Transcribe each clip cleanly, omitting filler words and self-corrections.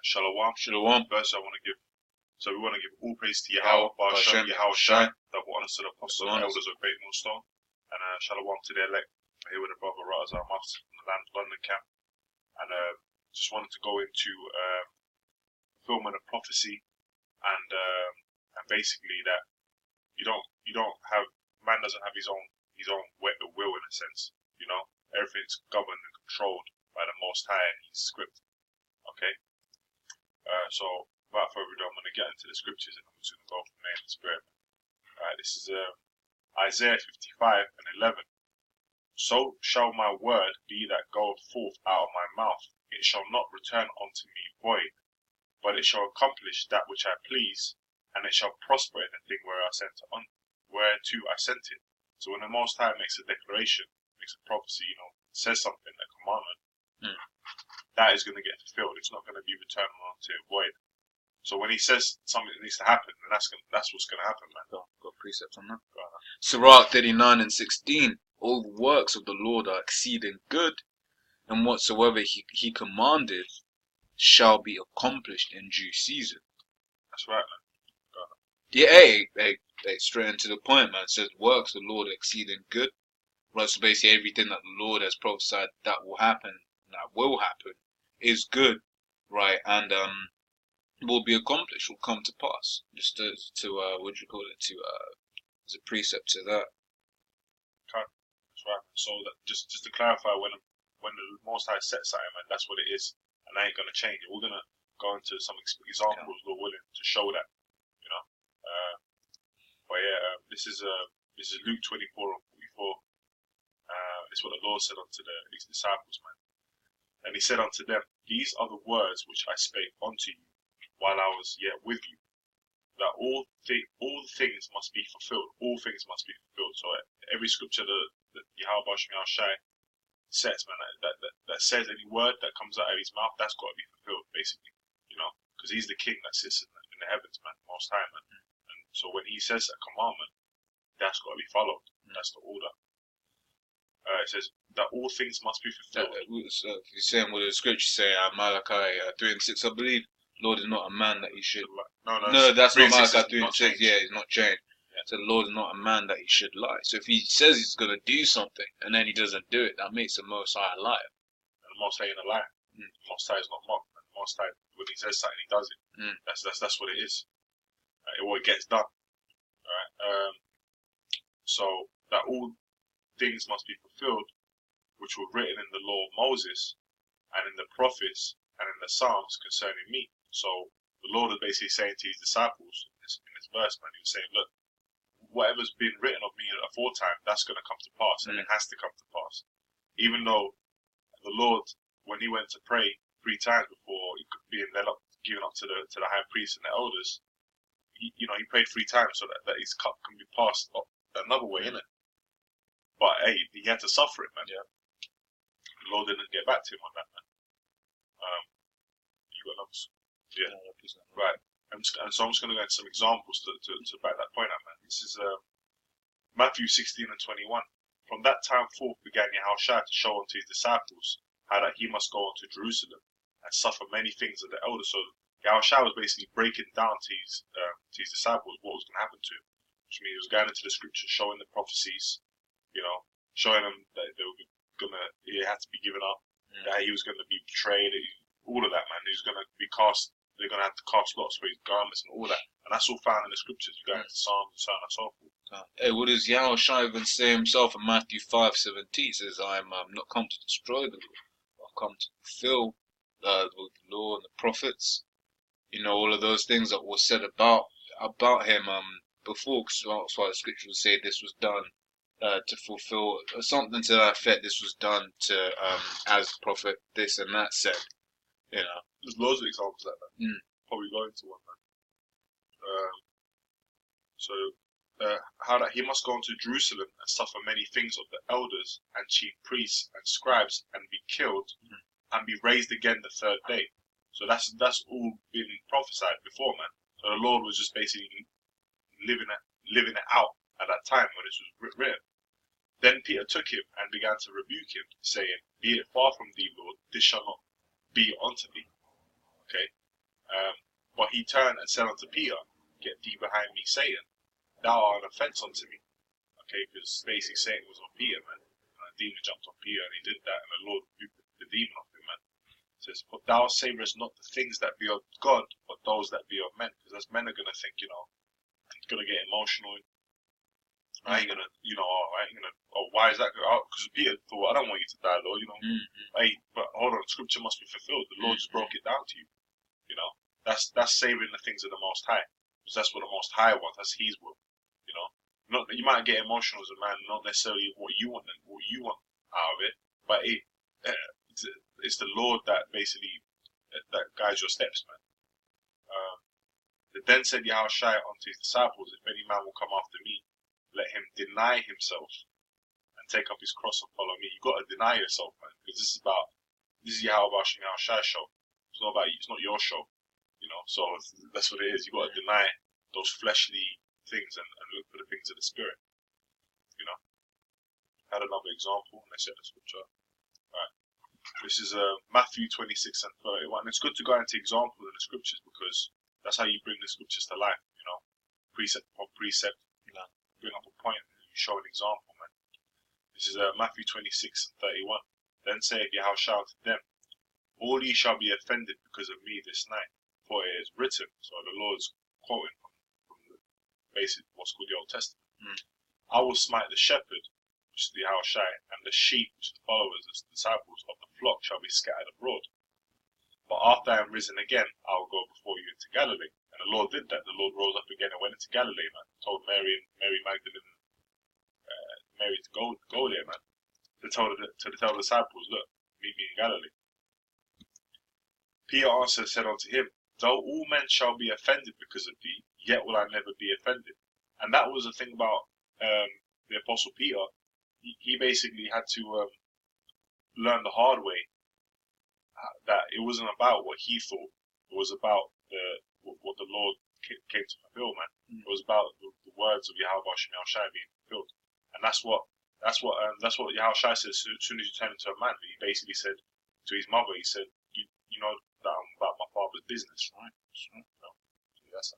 Shalom. Shalom. First, we want to give all praise to Yahweh, Bashem, Yahweh Shai, double honors to the apostles and elders of GreatMillStone, and Shalom to the elect. I'm here with a brother Razar Muffs from the London camp, and just wanted to go into fulfillment of prophecy, and basically that man doesn't have his own will in a sense, everything's governed and controlled by the Most High and His script. Okay, so without further ado, I'm going to get into the scriptures and I'm just going to go from there in the spirit. Alright, this is Isaiah 55 and 11. So shall my word be that goeth forth out of my mouth. It shall not return unto me void, but it shall accomplish that which I please, and it shall prosper in the thing whereto I sent it. So when the Most High makes a declaration, makes a prophecy, says something, a commandment, that is going to get fulfilled. It's not going to be returned unto void. So when he says something needs to happen, then that's what's going to happen, man. Got precepts on that. Sirach 39 and 16. All the works of the Lord are exceeding good, and whatsoever he commanded shall be accomplished in due season. That's right, man. Yeah, hey, straight into the point, man. It says works of the Lord are exceeding good. Right, so basically everything that the Lord has prophesied that will happen is good, right, and will be accomplished, will come to pass. Just to what do you call it? As a precept to that. Okay, that's right. So that just to clarify, when the Most High sets something, man, that's what it is, and that ain't gonna change. We're gonna go into some examples, Lord willing, to show that, But yeah, this is Luke 24 and 44. It's what the Lord said unto his disciples, man. And he said unto them, These are the words which I spake unto you while I was yet with you, that all things must be fulfilled. All things must be fulfilled. So every scripture that Yahweh Bashem Yahweh Shai says, man, that says any word that comes out of his mouth, that's got to be fulfilled, basically, because he's the king that sits in the heavens, man, Most High, man. And so when he says a commandment, that's got to be followed. That's the order. It says that all things must be fulfilled. You're saying what the scriptures say, Malachi 3 and 6, I believe. Lord is not a man that he should. No, that's not Malachi 3 and 6. Yeah, he's not changed. Yeah. So the Lord is not a man that he should lie. So if he says he's going to do something and then he doesn't do it, that makes the Most High a liar. And the Most High ain't a liar. The Most High is not mocked. The Most High, when he says something, he does it. That's what it is. It gets done. Alright. So that all things must be fulfilled, which were written in the law of Moses and in the prophets and in the Psalms concerning me. So the Lord is basically saying to his disciples in this verse, man, he was saying, look, whatever's been written of me aforetime, that's going to come to pass, and it has to come to pass. Even though the Lord, when he went to pray 3 times before he could be given up to the high priest and the elders, he prayed 3 times so that his cup can be passed up another way, innit? But hey, he had to suffer it, man. Yeah. The Lord didn't get back to him on that, man. You got numbers? Yeah. Right. So I'm just going to go into some examples to back that point up, man. This is Matthew 16 and 21. From that time forth began Yahushua to show unto his disciples how that he must go unto Jerusalem and suffer many things of the elders. So Yahushua was basically breaking down to his disciples what was going to happen to him, which means he was going into the scriptures, showing the prophecies, showing them that he had to be given up, that he was going to be betrayed, all of that, man. He was going to be cast. They're going to have to cast lots for his garments and all that, and that's all found in the scriptures. You go into Psalms and so on and so forth. Hey, what does Yahushua even say himself in Matthew 5:17? He says, "I am not come to destroy the law, but I've come to fulfill the law and the prophets." All of those things that were said about him before, because that's why the scriptures say this was done to fulfill something to that effect. This was done to as prophet this and that said. There's loads of examples like that. Probably go into one, man. How that he must go into Jerusalem and suffer many things of the elders and chief priests and scribes and be killed and be raised again the 3rd day. So that's all been prophesied before, man. So the Lord was just basically living it out at that time when this was written. Then Peter took him and began to rebuke him, saying, Be it far from thee, Lord, this shall not be unto thee. Okay? But he turned and said unto Peter, Get thee behind me, Satan. Thou art an offence unto me. Okay, because basically Satan was on Peter, man. And a demon jumped on Peter, and he did that, and the Lord rebuked the demon off him, man. It says, But thou savourest not the things that be of God, but those that be of men. Because as men are going to think, going to get emotional. I ain't going to, why is that? Because Peter thought, I don't want you to die, Lord, Hey, but hold on, Scripture must be fulfilled. The Lord just broke it down to you, That's savouring the things of the Most High. Because that's what the Most High wants. That's His will, Not that you might get emotional as a man, not necessarily what you want out of it, but it's the Lord that basically that guides your steps, man. Then said Yahushua unto his disciples, If any man will come after me, let him deny himself and take up his cross and follow me. You got to deny yourself, man, because this is Yahushua show. It's not about you. It's not your show, So that's what it is. You got to deny those fleshly things and look for the things of the spirit. I had another example, and I said the scripture. Right. This is Matthew 26 and 31. It's good to go into examples in the scriptures because that's how you bring the scriptures to life. Precept upon precept. Bring up a point and you show an example, man. This is Matthew 26 and 31. Then saith Yahushua to them, All ye shall be offended because of me this night, for it is written. So the Lord's quoting from the basic what's called the Old Testament. I will smite the shepherd, which is the Yahushua, and the sheep, which is the followers, the disciples of the flock, shall be scattered abroad. But after I am risen again, I will go before you into Galilee. And the Lord did that. The Lord rose up again and went into Galilee, man. Told Mary Magdalene, Mary to go there, man. To tell the disciples, look, meet me in Galilee. Peter answered and said unto him, Though all men shall be offended because of thee, yet will I never be offended. And that was the thing about the Apostle Peter. He basically had to learn the hard way that it wasn't about what he thought. It was about what the Lord came to fulfill, man. It was about the words of Yahushua being fulfilled, and that's what Yahushua said. As soon as you turn into a man, he basically said to his mother, he said, "You know that I'm about my father's business, right?" That's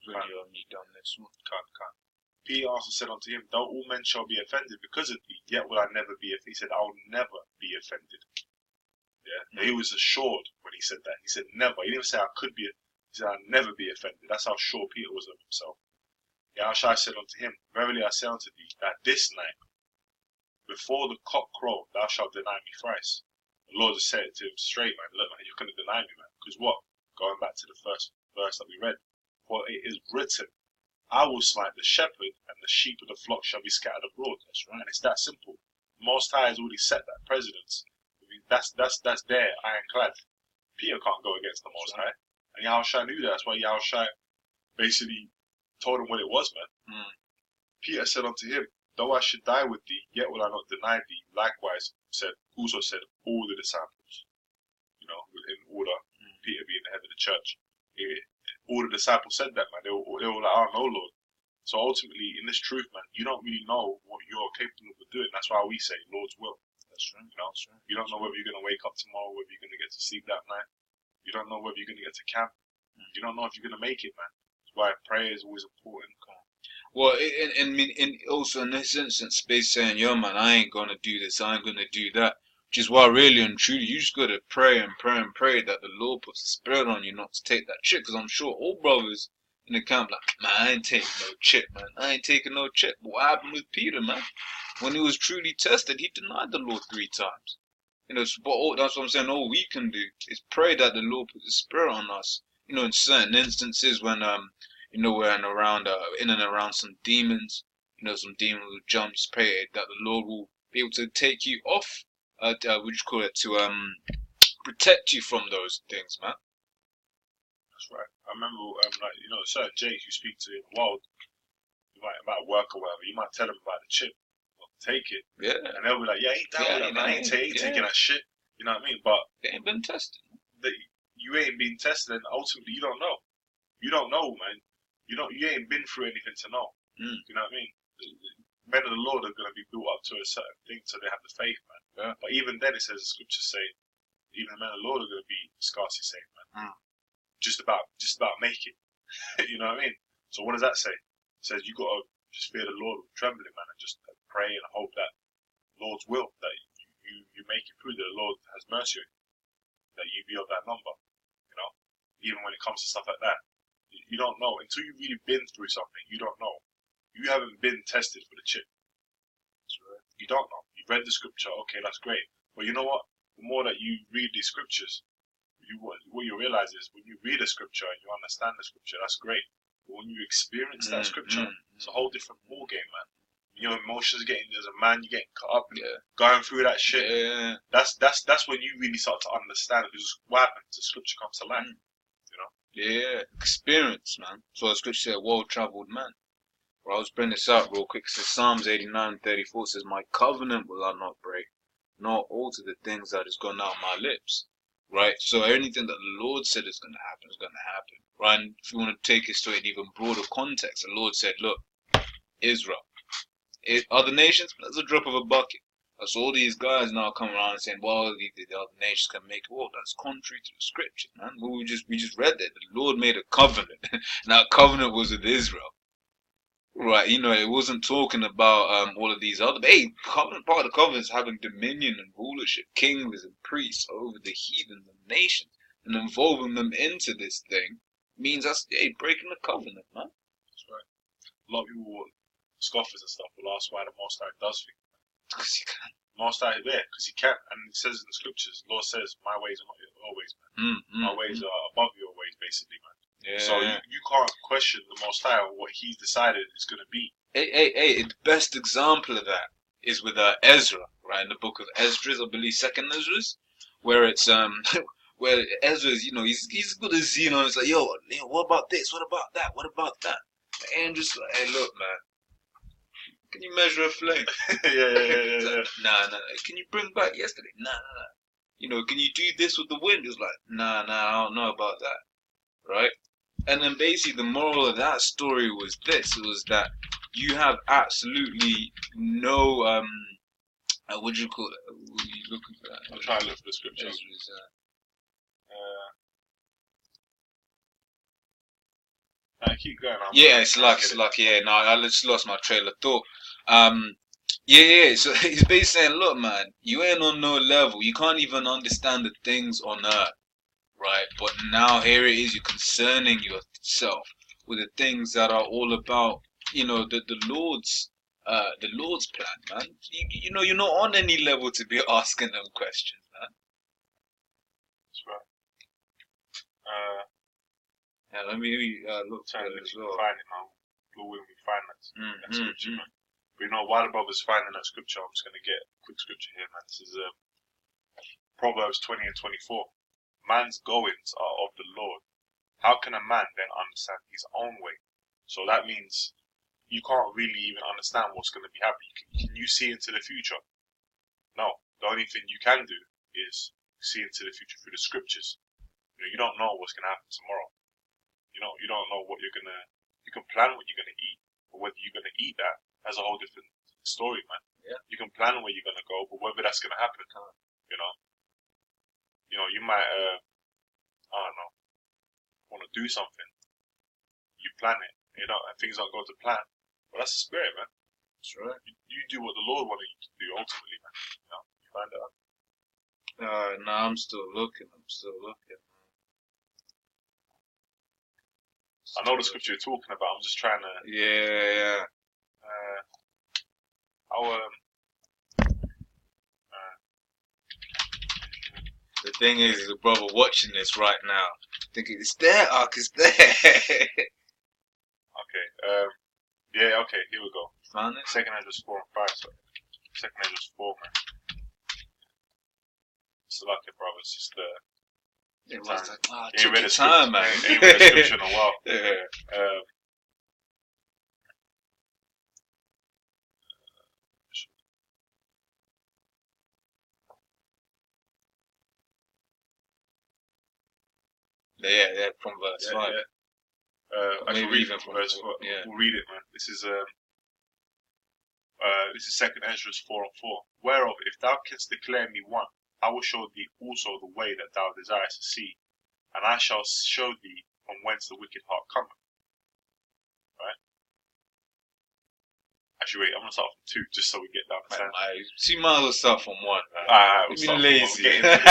when you only done this one. Can't. Peter also said unto him, Though all men shall be offended because of thee, yet will I never be offended. He said, I will never be offended. Yeah, He was assured when he said that. He said, never. He didn't say I could be. He said, I'll never be offended. That's how sure Peter was of himself. Yahushua said unto him, Verily I say unto thee, that this night, before the cock crow, thou shalt deny me thrice. The Lord just said it to him straight, man. Look, man, you're going to deny me, man. Because what? Going back to the first verse that we read. For it is written, I will smite the shepherd, and the sheep of the flock shall be scattered abroad. That's right. And it's that simple. Most High has already set that precedence. I mean, that's there, ironclad. Peter can't go against the Most High. And Yahushua knew that. That's why Yahushua basically told him what it was, man. Peter said unto him, Though I should die with thee, yet will I not deny thee. Likewise also said all the disciples. In order, Peter being the head of the church. All the disciples said that, man. They were like, oh no, Lord. So ultimately, in this truth, man, you don't really know what you're capable of doing. That's why we say Lord's will. That's right. That's right. You don't know whether you're going to wake up tomorrow, whether you're going to get to sleep that night. You don't know whether you're going to get to camp. You don't know if you're going to make it, man. That's why prayer is always important. Well, also in this instance, space saying, yo, man, I ain't going to do this, I ain't going to do that. Which is why really and truly you just got to pray and pray and pray that the Lord puts the spirit on you not to take that chip. Because I'm sure all brothers in the camp like, man, I ain't taking no chip, man. I ain't taking no chip. But what happened with Peter, man? When he was truly tested, he denied the Lord 3 times. That's what I'm saying. All we can do is pray that the Lord puts the spirit on us. In certain instances when, we're in and around some demons, some demons will jump, pray that the Lord will be able to take you off. To protect you from those things, man. That's right. I remember, certain Jakes you speak to in the world, you might about work or whatever, you might tell them about the chip, take it, and they'll be like, yeah, ain't that what I ain't taking that shit, you know what I mean? But they ain't been tested. You ain't been tested, and ultimately you don't know. You don't know, man. You ain't been through anything to know. You know what I mean? Men of the Lord are going to be built up to a certain thing, so they have the faith, man. Yeah. But even then, it says the scriptures say, even the men of the Lord are going to be scarcely saved, man. Just about make it. You know what I mean? So what does that say? It says you got to just fear the Lord with trembling, man, and just pray and hope that Lord's will, that you make it through, that the Lord has mercy on you, that you be of that number. You know, even when it comes to stuff like that, you don't know until you've really been through something. You don't know. You haven't been tested for the chip. You don't know. You've read the scripture. Okay, that's great. But you know what? The more that you read these scriptures, what you realize is when you read a scripture and you understand the scripture, that's great. But when you experience that scripture, it's a whole different ball game, man. Your emotions getting, as a man, you're getting caught up in going through that shit. Yeah. That's when you really start to understand, because what happens, the scripture comes to life. You know? Yeah, experience, man. So the scripture said, well-traveled man. Well, I'll just bring this out real quick. It says Psalms 89:34 says, my covenant will I not break, nor alter the things that has gone out of my lips. Right? So anything that the Lord said is going to happen is going to happen. Right? And if you want to take it to an even broader context, the Lord said, look, Israel, other nations, that's a drop of a bucket. So all these guys now come around and saying, well, the other nations can make it. Well, that's contrary to the scripture, man. Well, we just read that. The Lord made a covenant. And that covenant was with Israel. Right, you know, it wasn't talking about all of these other. Hey, part of the covenant is having dominion and rulership, kings and priests over the heathen and nations, and involving them into this thing means that's breaking the covenant, man. That's right. A lot of people, scoffers and stuff, will ask why the Most High does things. Because he can. Most High is there because he can, and it says in the scriptures, the Lord says, "My ways are not your ways, man. My ways are above your ways, basically, man." Yeah. So you can't question the Most High or what He's decided is going to be. Hey, the best example of that is with Ezra, right? In the book of Esdras, I believe, second Esdras, where it's where Ezra's, you know, he's got a zeal on. It's like, yo, what about this? What about that? What about that? And just like, hey, look, man, can you measure a flame? yeah. Nah. Can you bring back yesterday? Nah. You know, can you do this with the wind? It's like, nah, I don't know about that, right? And then basically the moral of that story was this. It was that you have absolutely no, what do you call it? What are you looking for that? I'm trying to look for the scriptures. Keep going. It's like, no, I just lost my trail of thought. So he's basically saying, look, man, you ain't on no level. You can't even understand the things on earth. Right, but now here it is, you're concerning yourself with the things that are all about, you know, the Lord's plan, man. You know, you're not on any level to be asking them questions, man. That's right. Let me look trying at to it as well. Find it now. When we find that scripture, man. But you know, while the brother's finding that scripture, I'm just going to get a quick scripture here, man. This is Proverbs 20 and 24. Man's goings are of the Lord. How can a man then understand his own way? So that means you can't really even understand what's going to be happening. Can you see into the future? No. The only thing you can do is see into the future through the scriptures. You don't know what's going to happen tomorrow. You don't know what you're going to... You can plan what you're going to eat, but whether you're going to eat that, that's a whole different story, man. Yeah. You can plan where you're going to go, but whether that's going to happen, you might, I don't know, want to do something. You plan it, and things don't go to plan. But that's the spirit, man. That's right. You do what the Lord wanted you to do ultimately, man. You find out. No, I'm still looking. I know the scripture you're talking about. I'm just trying to. Yeah. The thing is the brother watching this right now, thinking it's there, Ark is there. Okay. Okay. Here we go. Found it. 2nd Esdras 4 and 5. Sorry. 2nd Esdras 4, man. It's lucky, brother. It's just it was like, ain't read the time, man. Ain't read the scripture in a while. Yeah, from verse 5. I can read it from verse 4. Yeah. We'll read it, man. This is 2nd Esdras 4 and 4. Whereof, if thou canst declare me one, I will show thee also the way that thou desirest to see, and I shall show thee from whence the wicked heart cometh. Right? Actually, wait, I'm going to start from 2, just so we get down to 10. So you might as well start from 1. Alright, we'll start from 1. Lazy. We'll get into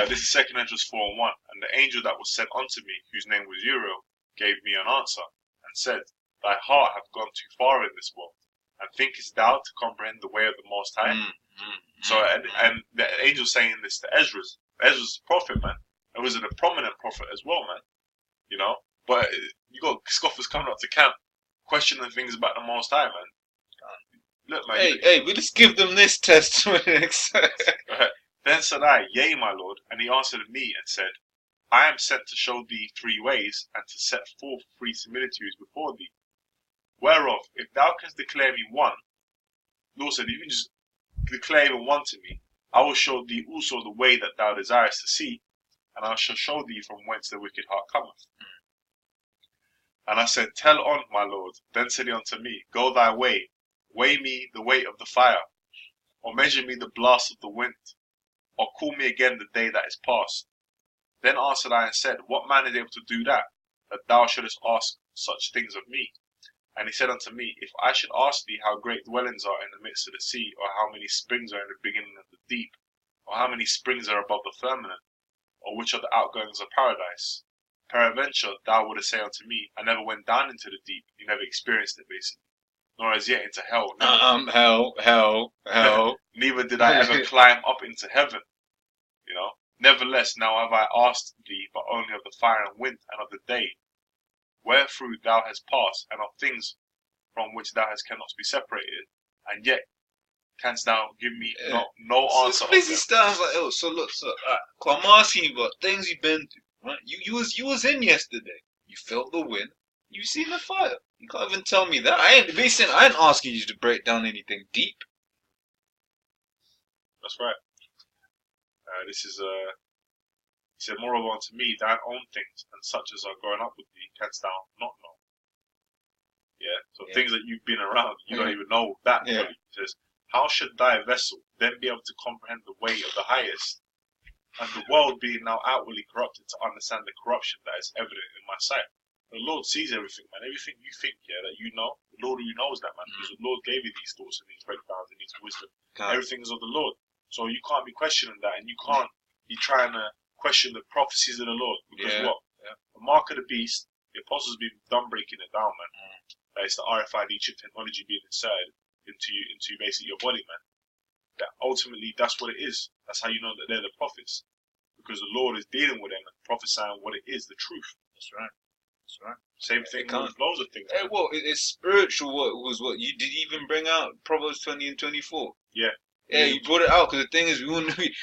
this. This is 2 Entrance 4 and 1. And the angel that was sent unto me, whose name was Uriel, gave me an answer, and said, Thy heart hath gone too far in this world, and thinkest thou to comprehend the way of the Most High? And the angel saying this to Ezra. Ezra's a prophet, man. It was a prominent prophet as well, man. You know? But you got scoffers coming up to camp, questioning things about the Most High, man. Look, man. Hey, we'll just give them this test. Then said I, Yea, my Lord. And he answered me and said, I am sent to show thee 3 ways, and to set forth 3 similitudes before thee. Whereof, if thou canst declare me one, Lord said, you can just declare even one to me, I will show thee also the way that thou desirest to see, and I shall show thee from whence the wicked heart cometh. And I said, Tell on, my Lord. Then said he unto me, Go thy way, weigh me the weight of the fire, or measure me the blast of the wind, or call me again the day that is past. Then answered I and said, What man is able to do that thou shouldest ask such things of me? And he said unto me, If I should ask thee how great dwellings are in the midst of the sea, or how many springs are in the beginning of the deep, or how many springs are above the firmament, or which are the outgoings of paradise, peradventure thou wouldest say unto me, I never went down into the deep. You never experienced it, basically. Nor as yet into hell. Hell. Neither did I ever climb up into heaven. You know. Nevertheless, now have I asked thee but only of the fire and wind, and of the day, wherethrough thou hast passed, and of things from which thou cannot be separated, and yet canst thou give me no answer. So busy stuff like, oh, so look, I'm asking you about things you've been through, right? You was in yesterday. You felt the wind. You seen the fire. You can't even tell me that. I ain't asking you to break down anything deep. That's right. This is he said, Moreover unto me thine own things, and such as are growing up with thee, canst thou not know. Yeah. So things that you've been around, you don't even know that. Yeah. He says, How should thy vessel then be able to comprehend the way of the highest, and the world being now outwardly corrupted, to understand the corruption that is evident in my sight? The Lord sees everything, man. Everything you think, that you know, the Lord who knows that, man. Because the Lord gave you these thoughts and these breakdowns and these wisdom. Everything is of the Lord. So you can't be questioning that, and you can't be trying to question the prophecies of the Lord. Because what? Yeah. The mark of the beast, the apostles have been done breaking it down, man. That is the RFID chip technology being inserted into basically your body, man. That ultimately, that's what it is. That's how you know that they're the prophets. Because the Lord is dealing with them and prophesying what it is, the truth. That's right. That's right. Same thing with loads of things. Hey, well, it's spiritual. What was what you did even bring out Proverbs 20 and 24? Yeah. Yeah, you brought it out because the thing is,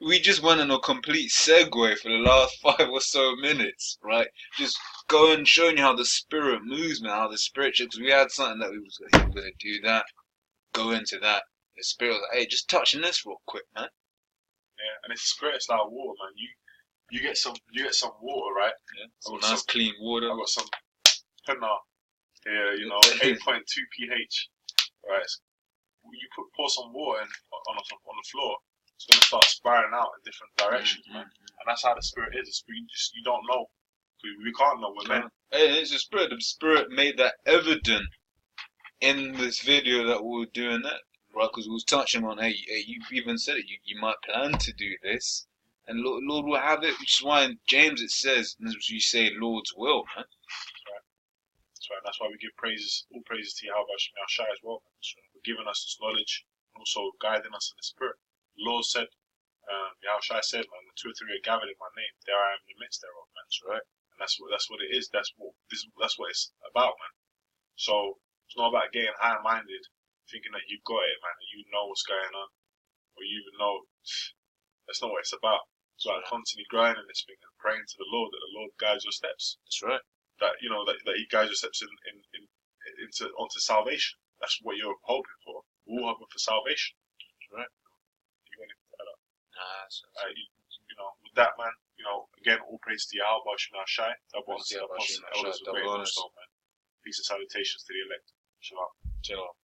we just went on a complete segue for the last 5 or so minutes, right? Just going, showing you how the spirit moves, man, how the spirit, because we had something that we was going to do that, go into that. The spirit was like, hey, just touching this real quick, man. Yeah, and it's spirit's like water, man. You get some water, right? Yeah, some nice clean water. I got some henna here, 8.2 pH, right? You pour some water on the floor, it's going to start spiraling out in different directions, man. And that's how the spirit is. You don't know. We can't know. We're men. Hey, it's the spirit. The spirit made that evident in this video that we were doing that, right? Because we was touching on, hey, you even said it. You might plan to do this, and Lord will have it. Which is why in James it says, you say, Lord's will, man. That's right. That's why we give all praises to Yahweh Shai as well. For giving us this knowledge and also guiding us in the spirit. The Lord said, Yahweh Shai said, man, when 2 or 3 are gathered in my name, there I am in the midst thereof, man. That's right. And that's what it is. That's what it's about, man. So it's not about getting high-minded, thinking that you've got it, man, and you know what's going on, or you even know. That's not what it's about. It's about constantly growing in this thing and praying to the Lord that the Lord guides your steps. That's right. That that He guides your steps onto salvation. That's what you're hoping for. We're all hoping for salvation. That's right. You want to add up? With that, man. Again, all praise to Yahweh Shai. Double honor to the apostles and elders of GreatMillStone, man. Peace and salutations to the elect. Shalom.